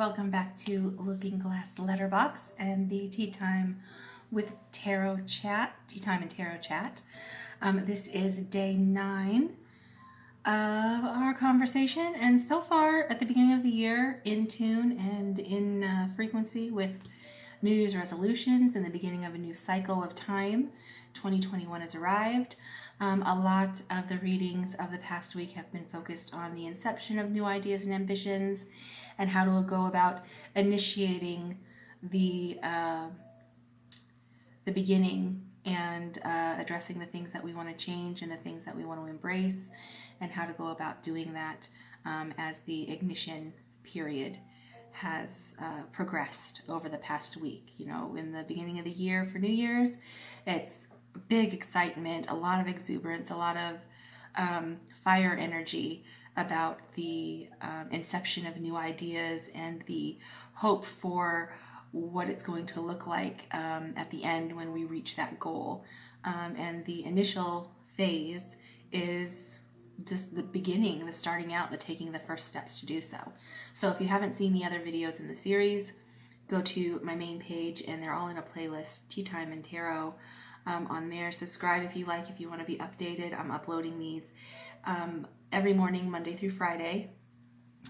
welcome back to Looking Glass Letterbox and the Tea Time with Tarot Chat, Teatime and Tarot Chat. This is day 9 of our conversation, and so far at the beginning of the year, in tune and in frequency with New Year's resolutions and the beginning of a new cycle of time. 2021 has arrived. A lot of the readings of the past week have been focused on the inception of new ideas and ambitions and how to go about initiating the beginning and addressing the things that we want to change and the things that we want to embrace, and how to go about doing that as the ignition period has progressed over the past week. You know, in the beginning of the year for New Year's, it's big excitement, a lot of exuberance, a lot of fire energy about the inception of new ideas and the hope for what it's going to look like at the end when we reach that goal. And the initial phase is just the beginning, the starting out, the taking the first steps to do so. So if you haven't seen the other videos in the series, go to my main page and they're all in a playlist, Teatime and Tarot. On there. Subscribe if you like, if you want to be updated. I'm uploading these every morning, Monday through Friday.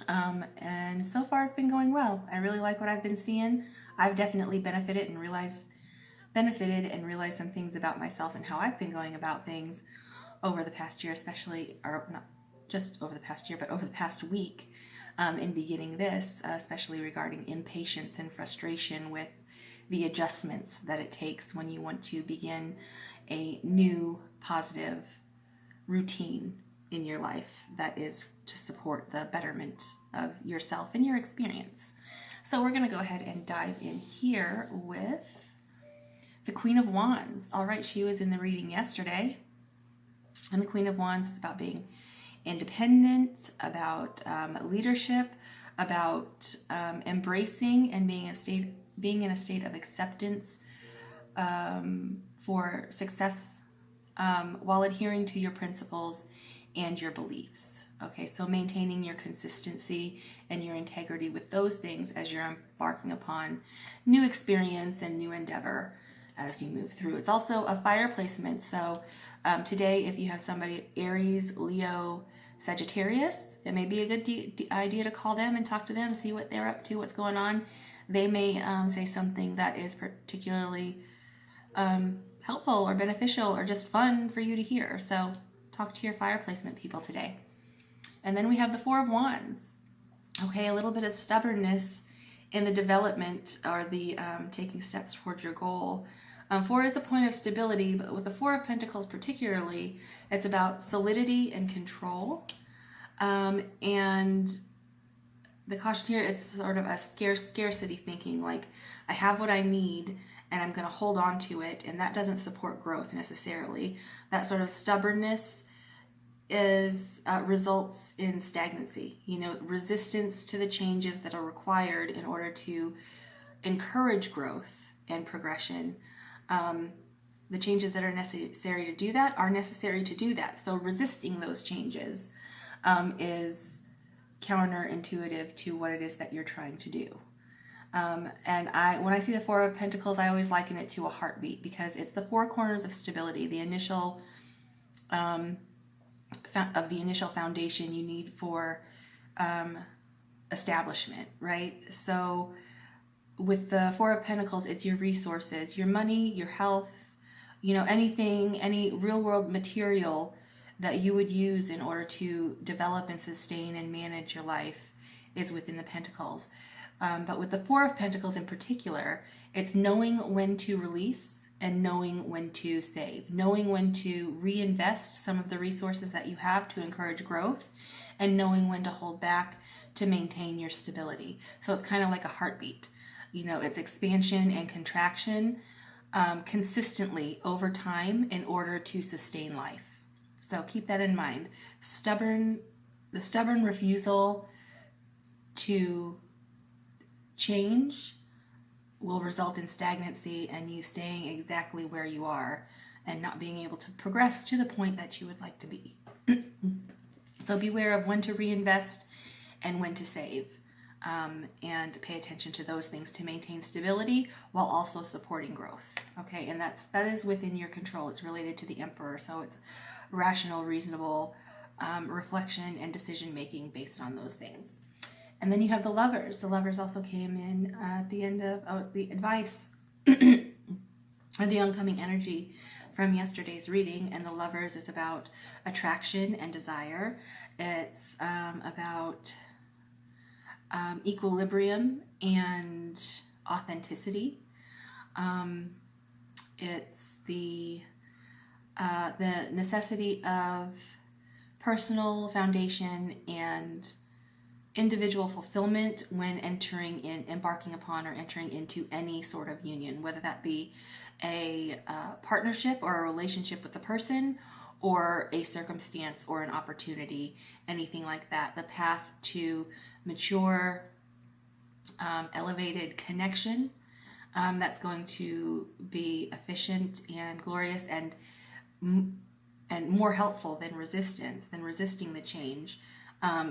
And so far it's been going well. I really like what I've been seeing. I've definitely benefited and realized some things about myself and how I've been going about things over the past year, especially, or not just over the past year, but over the past week in beginning this, especially regarding impatience and frustration with the adjustments that it takes when you want to begin a new positive routine in your life that is to support the betterment of yourself and your experience. So we're going to go ahead and dive in here with the Queen of Wands. All right, she was in the reading yesterday, and the Queen of Wands is about being independent, about leadership, about embracing and being in a state of acceptance for success while adhering to your principles and your beliefs. Okay, so maintaining your consistency and your integrity with those things as you're embarking upon new experience and new endeavor as you move through. It's also a fire placement, so today if you have somebody Aries, Leo, Sagittarius, it may be a good idea to call them and talk to them, see what they're up to, what's going on. They may say something that is particularly helpful or beneficial or just fun for you to hear. So talk to your fire placement people today. And then we have the Four of Wands. Okay, a little bit of stubbornness in the development or the taking steps towards your goal. Four is a point of stability, but with the Four of Pentacles particularly, it's about solidity and control. And the caution here, it's sort of a scarcity thinking, like I have what I need and I'm going to hold on to it, and that doesn't support growth necessarily. That sort of stubbornness is results in stagnancy, you know, resistance to the changes that are required in order to encourage growth and progression. The changes that are necessary to do that are necessary to do that. So resisting those changes is counterintuitive to what it is that you're trying to do. And when I see the Four of Pentacles, I always liken it to a heartbeat, because it's the four corners of stability, the initial foundation you need for establishment, right? So with the Four of Pentacles, it's your resources, your money, your health, you know, anything, any real world material that you would use in order to develop and sustain and manage your life is within the Pentacles. But with the Four of Pentacles in particular, it's knowing when to release and knowing when to save, knowing when to reinvest some of the resources that you have to encourage growth, and knowing when to hold back to maintain your stability. So it's kind of like a heartbeat. You know, it's expansion and contraction consistently over time in order to sustain life. So keep that in mind. The stubborn refusal to change will result in stagnancy and you staying exactly where you are and not being able to progress to the point that you would like to be. So beware of when to reinvest and when to save. and pay attention to those things to maintain stability while also supporting growth. Okay, and that is within your control. It's related to the Emperor, so it's rational, reasonable reflection and decision making based on those things. And then you have the Lovers. The Lovers also came in at the end of, it's the advice or the oncoming energy from yesterday's reading. And the Lovers is about attraction and desire. It's about equilibrium and authenticity. It's the necessity of personal foundation and individual fulfillment when embarking upon or entering into any sort of union, whether that be a partnership or a relationship with a person or a circumstance or an opportunity, anything like that. The path to mature, elevated connection that's going to be efficient and glorious and more helpful than resisting the change.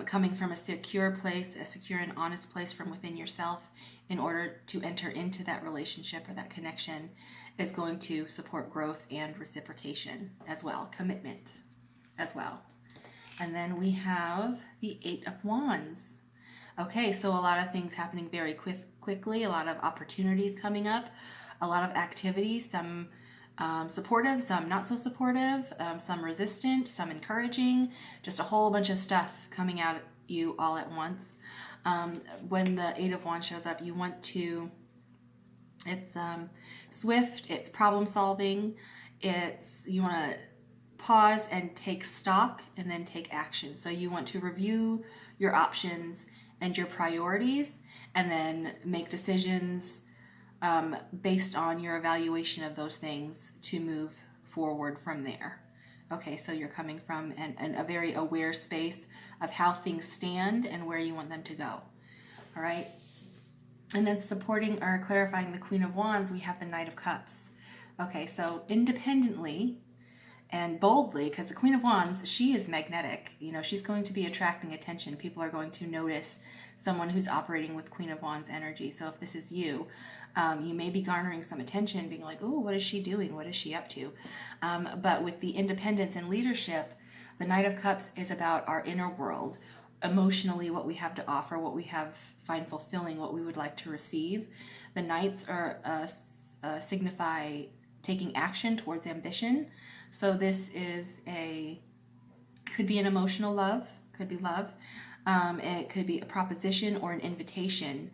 Coming from a secure place, a secure and honest place from within yourself in order to enter into that relationship or that connection is going to support growth and reciprocation as well, commitment as well. And then we have the Eight of Wands. Okay, so a lot of things happening very quickly, a lot of opportunities coming up, a lot of activities, some supportive, some not so supportive, some resistant, some encouraging, just a whole bunch of stuff coming out at you all at once. When the Eight of Wands shows up, you want to, it's swift, it's problem solving, you want to pause and take stock and then take action. So you want to review your options and your priorities and then make decisions based on your evaluation of those things to move forward from there. Okay, so you're coming from a very aware space of how things stand and where you want them to go. All right, and then supporting or clarifying the Queen of Wands, we have the Knight of Cups. Okay, so independently and boldly, because the Queen of Wands, she is magnetic. You know, she's going to be attracting attention. People are going to notice someone who's operating with Queen of Wands energy. So if this is you, you may be garnering some attention, being like, oh, what is she doing? What is she up to? But with the independence and leadership, the Knight of Cups is about our inner world, emotionally, what we have to offer, what we find fulfilling, what we would like to receive. The Knights are signify taking action towards ambition. So this could be an emotional love, could be love. It could be a proposition or an invitation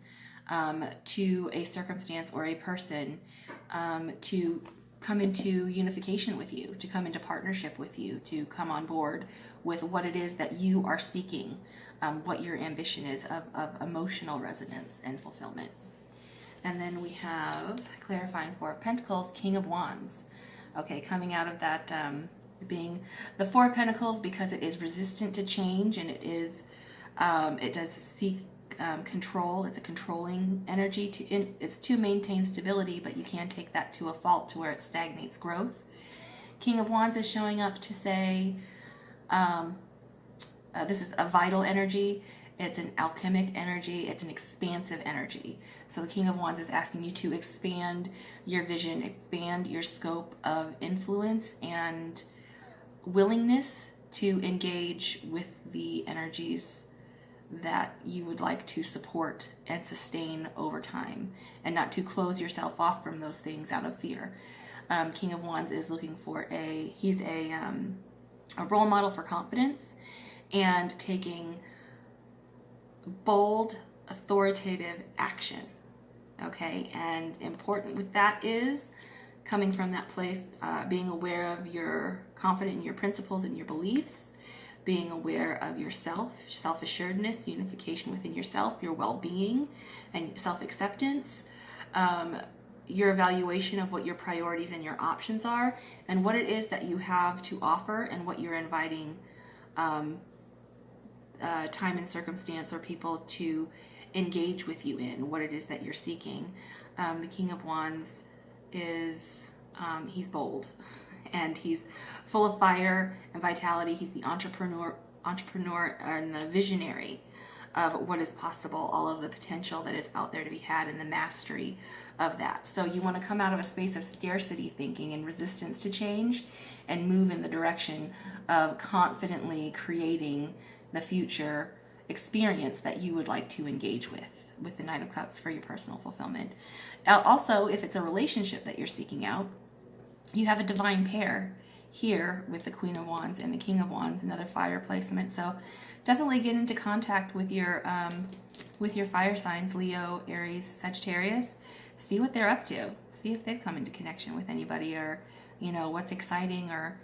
to a circumstance or a person to come into unification with you, to come into partnership with you, to come on board with what it is that you are seeking, what your ambition is of emotional resonance and fulfillment. And then we have clarifying Four of Pentacles, King of Wands. Okay, coming out of that being the Four of Pentacles because it is resistant to change and it does seek control. It's a controlling energy. It's to maintain stability, but you can take that to a fault to where it stagnates growth. King of Wands is showing up to say this is a vital energy. It's an alchemic energy. It's an expansive energy. So the King of Wands is asking you to expand your vision, expand your scope of influence and willingness to engage with the energies that you would like to support and sustain over time, and not to close yourself off from those things out of fear. King of Wands is looking for he's a role model for confidence and taking bold, authoritative action. Okay, and important with that is coming from that place, being aware of your confident in your principles and your beliefs, being aware of yourself, self-assuredness, unification within yourself, your well-being and self-acceptance, your evaluation of what your priorities and your options are, and what it is that you have to offer and what you're inviting time and circumstance or people to engage with you in, what it is that you're seeking. The King of Wands is, he's bold and he's full of fire and vitality. He's the entrepreneur and the visionary. of what is possible, all of the potential that is out there to be had, and the mastery of that. So you want to come out of a space of scarcity thinking and resistance to change and move in the direction of confidently creating the future experience that you would like to engage with the Knight of Cups for your personal fulfillment. Also, if it's a relationship that you're seeking out, you have a divine pair here with the Queen of Wands and the King of Wands, another fire placement. So definitely get into contact with your fire signs, Leo, Aries, Sagittarius. See what they're up to. See if they've come into connection with anybody, or what's exciting or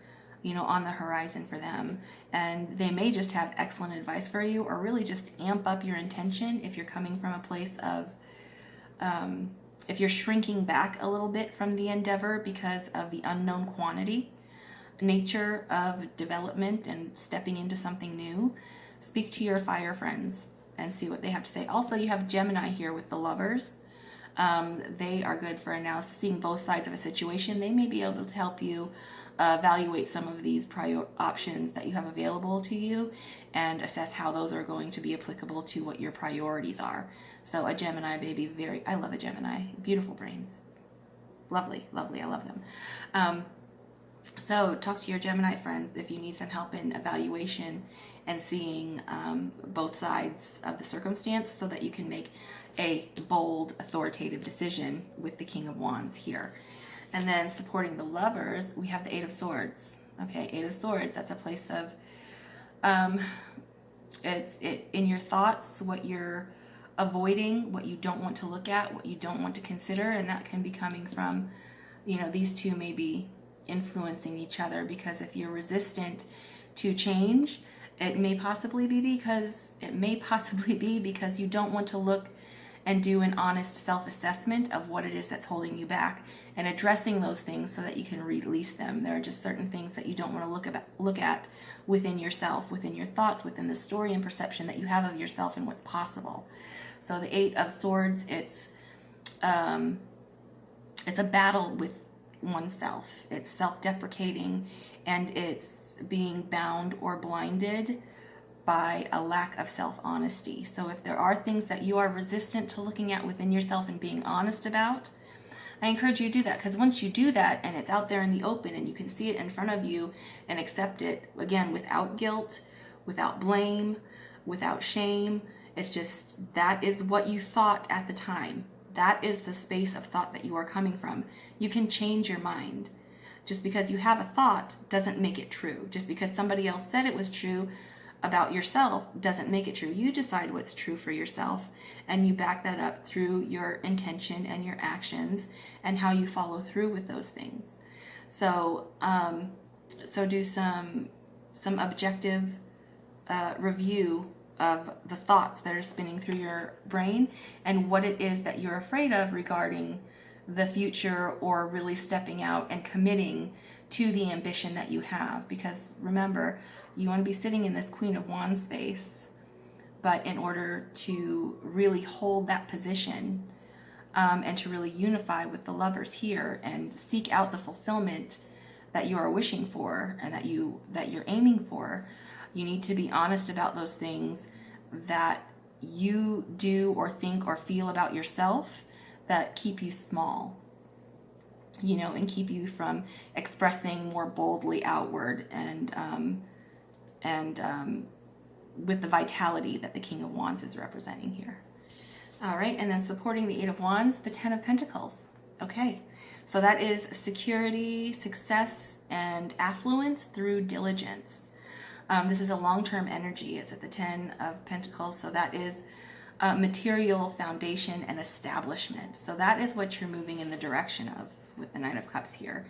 on the horizon for them. And they may just have excellent advice for you, or really just amp up your intention if you're coming from a place of if you're shrinking back a little bit from the endeavor because of the unknown quantity nature of development and stepping into something new. Speak to your fire friends and see what they have to say. Also, you have Gemini here with the Lovers. They are good for analysis, seeing both sides of a situation. They may be able to help you evaluate some of these options that you have available to you and assess how those are going to be applicable to what your priorities are. So a Gemini baby, I love a Gemini. Beautiful brains. Lovely, lovely. I love them. So talk to your Gemini friends if you need some help in evaluation and seeing both sides of the circumstance so that you can make a bold, authoritative decision with the King of Wands here. And then supporting the Lovers, we have the Eight of Swords. Okay, Eight of Swords, that's a place of, it's in your thoughts, what you're avoiding, what you don't want to look at, what you don't want to consider, and that can be coming from, these two may be influencing each other, because if you're resistant to change, it may possibly be because you don't want to look and do an honest self-assessment of what it is that's holding you back and addressing those things so that you can release them. There are just certain things that you don't want to look at within yourself, within your thoughts, within the story and perception that you have of yourself and what's possible. So the Eight of Swords, it's a battle with oneself. It's self-deprecating, and it's being bound or blinded by a lack of self-honesty. So if there are things that you are resistant to looking at within yourself and being honest about, I encourage you to do that, because once you do that and it's out there in the open and you can see it in front of you and accept it, again, without guilt, without blame, without shame, it's just that is what you thought at the time. That is the space of thought that you are coming from. You can change your mind. Just because you have a thought doesn't make it true. Just because somebody else said it was true about yourself doesn't make it true. You decide what's true for yourself, and you back that up through your intention and your actions and how you follow through with those things. So do some objective review of the thoughts that are spinning through your brain and what it is that you're afraid of regarding the future, or really stepping out and committing to the ambition that you have. Because remember, you want to be sitting in this Queen of Wands space, but in order to really hold that position and to really unify with the Lovers here and seek out the fulfillment that you are wishing for and that you're aiming for, you need to be honest about those things that you do or think or feel about yourself that keep you small, and keep you from expressing more boldly outward and with the vitality that the King of Wands is representing here. All right, and then supporting the Eight of Wands, the Ten of Pentacles. Okay, so that is security, success, and affluence through diligence. This is a long-term energy. It's at the Ten of Pentacles, so that is material foundation and establishment. So that is what you're moving in the direction of with the Knight of Cups here,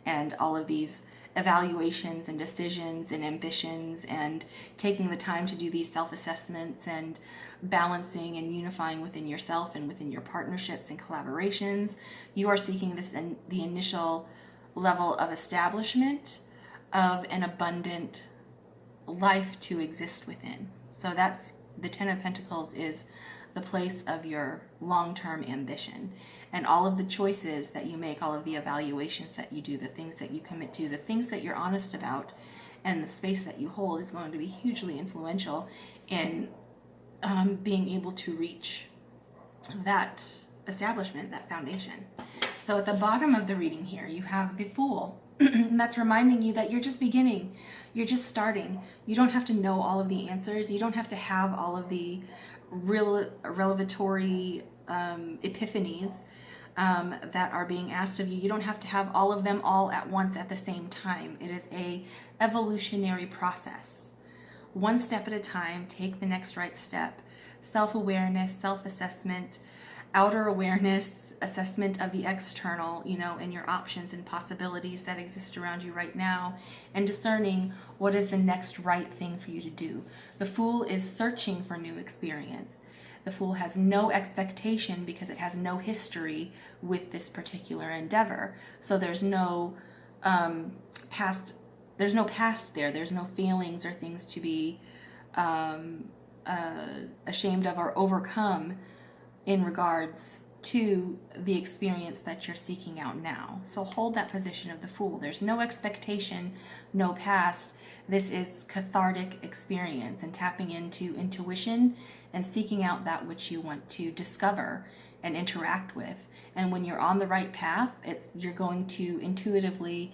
and all of these evaluations and decisions and ambitions, and taking the time to do these self-assessments and balancing and unifying within yourself and within your partnerships and collaborations. You are seeking this in the initial level of establishment of an abundant life to exist within. So that's the Ten of Pentacles, is the place of your long-term ambition, and all of the choices that you make, all of the evaluations that you do, the things that you commit to, the things that you're honest about, and the space that you hold is going to be hugely influential in being able to reach that establishment, that foundation. So at the bottom of the reading here, you have the Fool. That's reminding you that you're just beginning. You're just starting. You don't have to know all of the answers. You don't have to have all of the revelatory epiphanies that are being asked of you. You don't have to have all of them all at once at the same time. It is a evolutionary process. One step at a time, take the next right step. Self-awareness, self-assessment, outer awareness, assessment of the external, and your options and possibilities that exist around you right now, and discerning what is the next right thing for you to do. The Fool is searching for new experience. The Fool has no expectation because it has no history with this particular endeavor. So there's no past. There's no past there. There's no feelings or things to be ashamed of or overcome in regards to the experience that you're seeking out now. So hold that position of the Fool. There's no expectation, no past. This is cathartic experience and tapping into intuition and seeking out that which you want to discover and interact with. And when you're on the right path, you're going to intuitively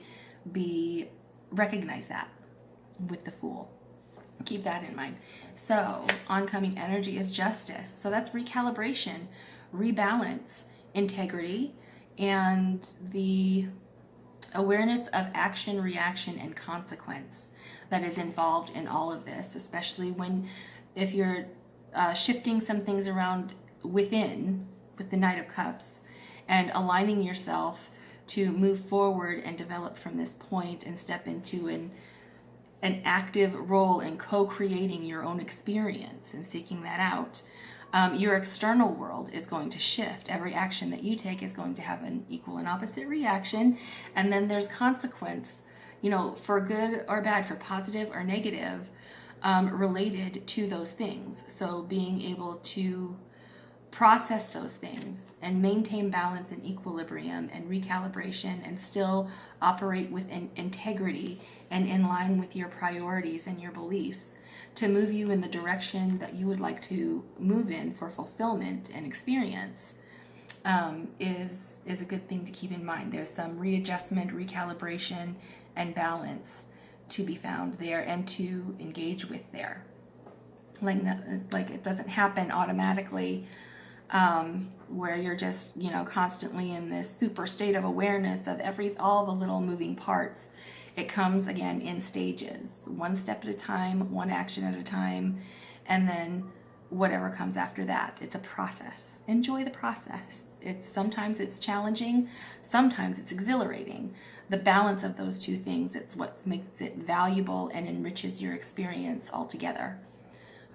recognize that with the Fool. Keep that in mind. So oncoming energy is Justice. So that's recalibration, rebalance, integrity, and the awareness of action, reaction, and consequence that is involved in all of this, especially if you're shifting some things around within with the Knight of Cups and aligning yourself to move forward and develop from this point and step into an active role in co-creating your own experience and seeking that out. Your external world is going to shift. Every action that you take is going to have an equal and opposite reaction. And then there's consequence, for good or bad, for positive or negative, related to those things. So being able to process those things and maintain balance and equilibrium and recalibration and still operate with integrity and in line with your priorities and your beliefs to move you in the direction that you would like to move in for fulfillment and experience is a good thing to keep in mind. There's some readjustment, recalibration, and balance to be found there and to engage with there. Like it doesn't happen automatically where you're just, constantly in this super state of awareness of all the little moving parts. It comes, again, in stages, one step at a time, one action at a time, and then whatever comes after that. It's a process. Enjoy the process. Sometimes it's challenging, sometimes it's exhilarating. The balance of those two things, it's what makes it valuable and enriches your experience altogether.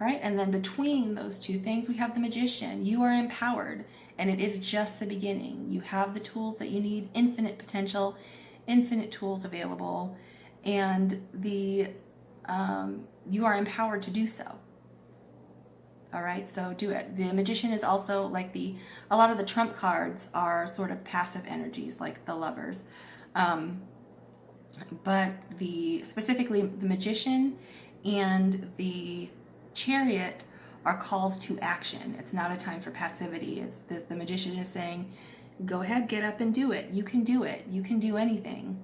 All right, and then between those two things, we have the Magician. You are empowered, and it is just the beginning. You have the tools that you need, infinite potential, infinite tools available, and you are empowered to do so. All right, so do it. The Magician is also like a lot of the trump cards are sort of passive energies, like the Lovers. But specifically the Magician and the Chariot are calls to action. It's not a time for passivity. It's the Magician is saying, go ahead, get up and do it. You can do it. You can do anything.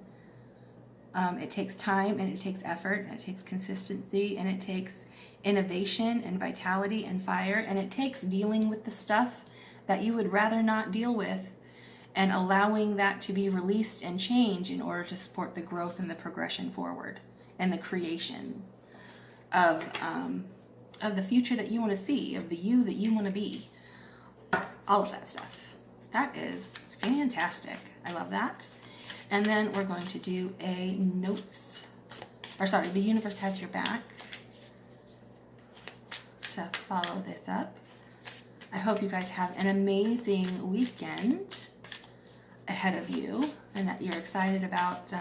It takes time and it takes effort and it takes consistency and it takes innovation and vitality and fire, and it takes dealing with the stuff that you would rather not deal with and allowing that to be released and change in order to support the growth and the progression forward and the creation of the future that you want to see, of the you that you want to be. All of that stuff. That is fantastic. I love that. And then we're going to do the universe has your back to follow this up. I hope you guys have an amazing weekend ahead of you and that you're excited about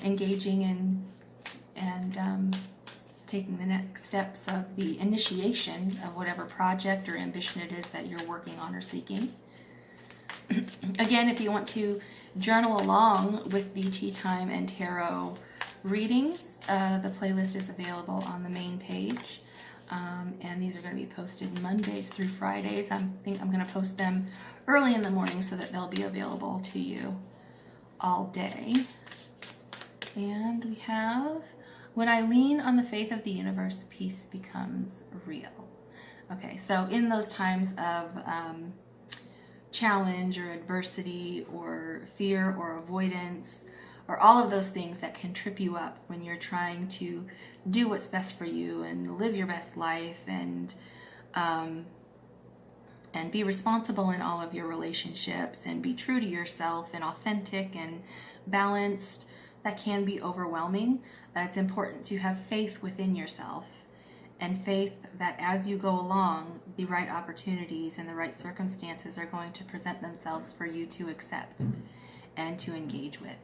engaging and taking the next steps of the initiation of whatever project or ambition it is that you're working on or seeking. Again, if you want to journal along with the Teatime and Tarot readings, the playlist is available on the main page. And these are going to be posted Mondays through Fridays. I think I'm going to post them early in the morning so that they'll be available to you all day. And we have, when I lean on the faith of the universe, peace becomes real. Okay, so in those times of challenge or adversity or fear or avoidance, or all of those things that can trip you up when you're trying to do what's best for you and live your best life and be responsible in all of your relationships and be true to yourself and authentic and balanced, that can be overwhelming. It's important to have faith within yourself and faith that as you go along, the right opportunities and the right circumstances are going to present themselves for you to accept and to engage with.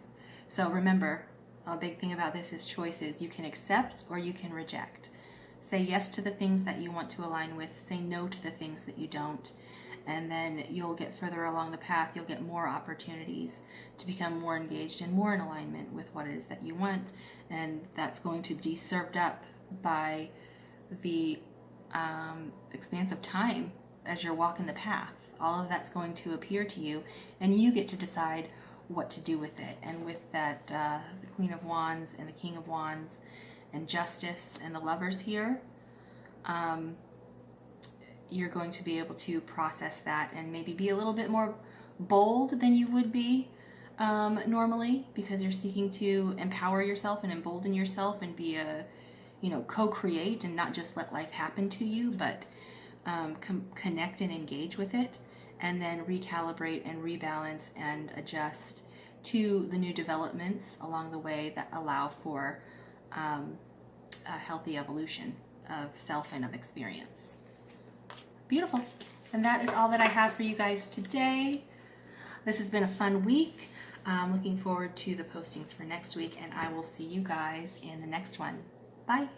So remember, a big thing about this is choices. You can accept or you can reject. Say yes to the things that you want to align with. Say no to the things that you don't. And then you'll get further along the path. You'll get more opportunities to become more engaged and more in alignment with what it is that you want. And that's going to be served up by the expanse of time as you're walking the path. All of that's going to appear to you, and you get to decide what to do with it. And with that, the Queen of Wands and the King of Wands and Justice and the Lovers here, you're going to be able to process that and maybe be a little bit more bold than you would be normally, because you're seeking to empower yourself and embolden yourself and be a, co-create and not just let life happen to you, but connect and engage with it, and then recalibrate and rebalance and adjust to the new developments along the way that allow for a healthy evolution of self and of experience. Beautiful. And that is all that I have for you guys today. This has been a fun week. I'm looking forward to the postings for next week, and I will see you guys in the next one. Bye.